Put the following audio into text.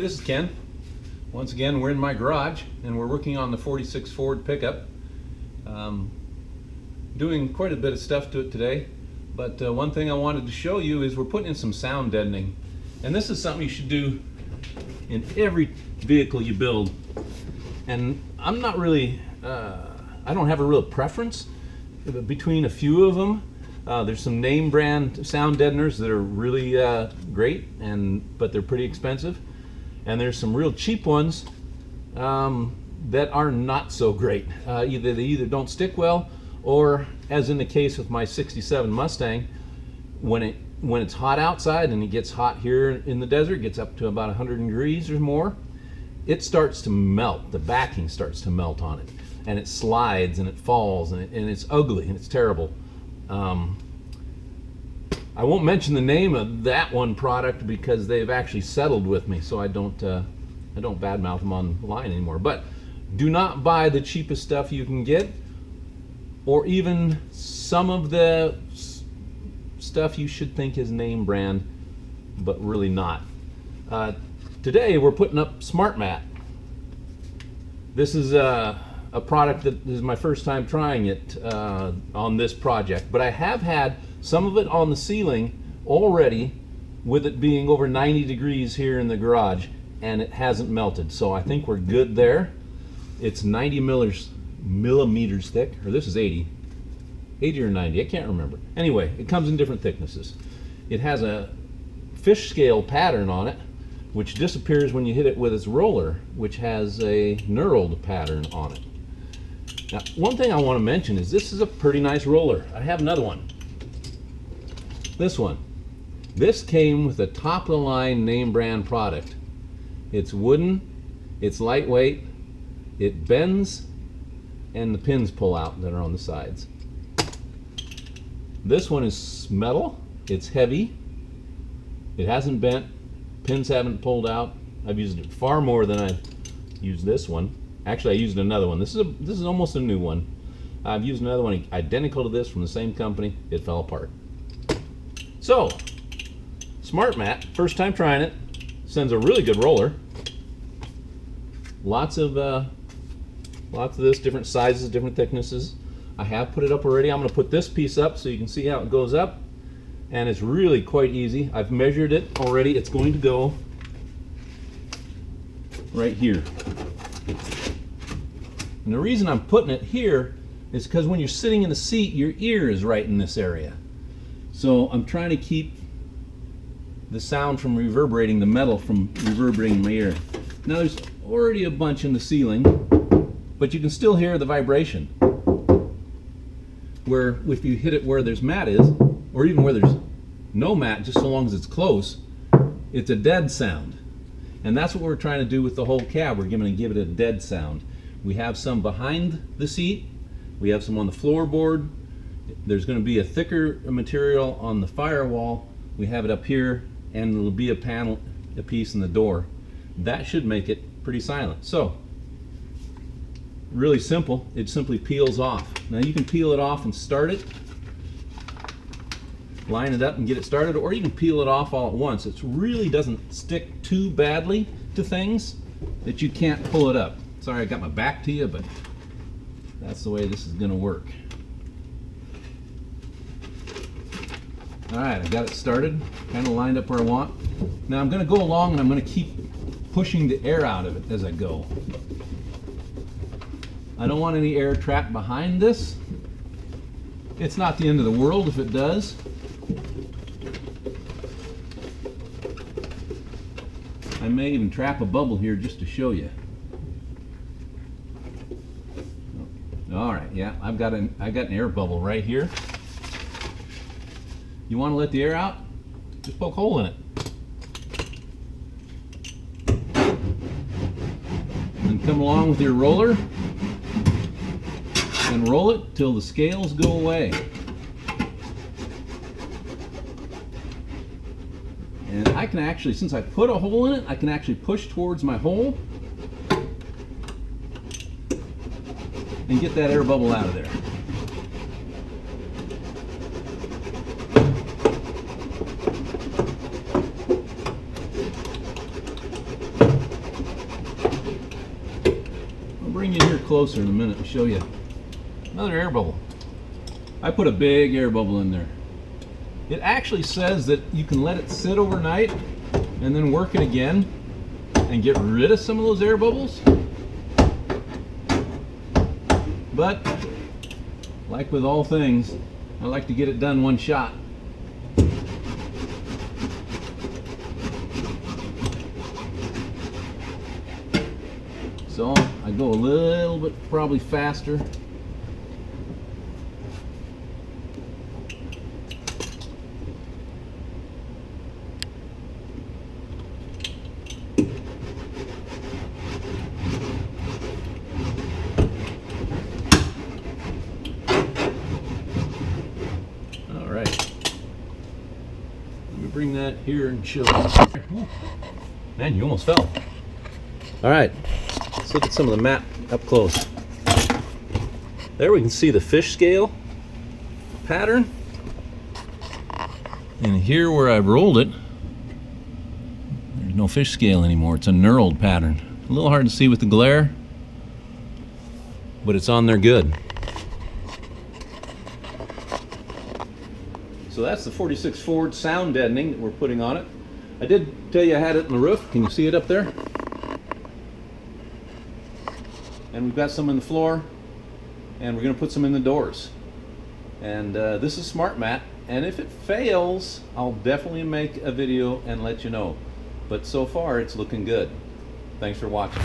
this is Ken. Once again, we're in my garage and we're working on the 46 Ford pickup. Doing quite a bit of stuff to it today, but one thing I wanted to show you is we're putting in some sound deadening. And this is something you should do in every vehicle you build. And I'm not really, I don't have a real preference between a few of them. There's some name brand sound deadeners that are really great, but they're pretty expensive. And there's some real cheap ones that are not so great. They either don't stick well, or as in the case with my 67 Mustang, when it's hot outside and it gets hot here in the desert, gets up to about 100 degrees or more, it starts to melt. The backing starts to melt on it, and it slides and it falls, and it's ugly and it's terrible. I won't mention the name of that one product because they've actually settled with me, so I don't badmouth them online anymore. But do not buy the cheapest stuff you can get, or even some of the stuff you should think is name brand, but really not. Today we're putting up Smart Mat. This is a product that is my first time trying it on this project, but I have had some of it on the ceiling already, with it being over 90 degrees here in the garage, and it hasn't melted, so I think we're good there. It's 90 millimeters thick, or this is 80 or 90, I can't remember. Anyway, it comes in different thicknesses. It has a fish scale pattern on it, which disappears when you hit it with its roller, which has a knurled pattern on it. Now, one thing I want to mention is this is a pretty nice roller. I have another one. This one. This came with a top-of-the-line name brand product. It's wooden, it's lightweight, it bends, and the pins pull out that are on the sides. This one is metal, it's heavy, it hasn't bent, pins haven't pulled out. I've used it far more than I've used this one. Actually, I used another one. This is almost a new one. I've used another one identical to this from the same company. It fell apart. So, Smart Mat, first time trying it, sends a really good roller. Lots of this, different sizes, different thicknesses. I have put it up already. I'm going to put this piece up so you can see how it goes up, and it's really quite easy. I've measured it already. It's going to go right here. And the reason I'm putting it here is because when you're sitting in the seat, your ear is right in this area. So I'm trying to keep the sound from reverberating, the metal from reverberating in my ear. Now there's already a bunch in the ceiling, but you can still hear the vibration. Where if you hit it where there's mat is, or even where there's no mat, just so long as it's close, it's a dead sound. And that's what we're trying to do with the whole cab. We're going to give it a dead sound. We have some behind the seat, we have some on the floorboard. There's going to be a thicker material on the firewall. We have it up here, and there'll be a piece in the door. That should make it pretty silent. So, really simple. It simply peels off. Now you can peel it off and start it, line it up and get it started, or you can peel it off all at once. It really doesn't stick too badly to things that you can't pull it up. Sorry I got my back to you, but that's the way this is going to work. Alright, I got it started, kind of lined up where I want. Now I'm going to go along and I'm going to keep pushing the air out of it as I go. I don't want any air trapped behind this. It's not the end of the world if it does. I may even trap a bubble here just to show you. Alright, yeah, I got an air bubble right here. You want to let the air out? Just poke a hole in it. And come along with your roller and roll it till the scales go away. And I can actually, since I put a hole in it, I can actually push towards my hole and get that air bubble out of there. closer in a minute and show you. Another air bubble. I put a big air bubble in there. It actually says that you can let it sit overnight and then work it again and get rid of some of those air bubbles. But like with all things, I like to get it done one shot. So I go a little bit probably faster. All right. Let me bring that here and show you. Man, you almost fell. All right. Let's look at some of the mat up close. There we can see the fish scale pattern. And here where I've rolled it, there's no fish scale anymore. It's a knurled pattern. A little hard to see with the glare, but it's on there good. So that's the 46 Ford sound deadening that we're putting on it. I did tell you I had it in the roof. Can you see it up there? And we've got some in the floor, and we're going to put some in the doors. And this is Smart Mat, and if it fails, I'll definitely make a video and let you know. But so far, it's looking good. Thanks for watching.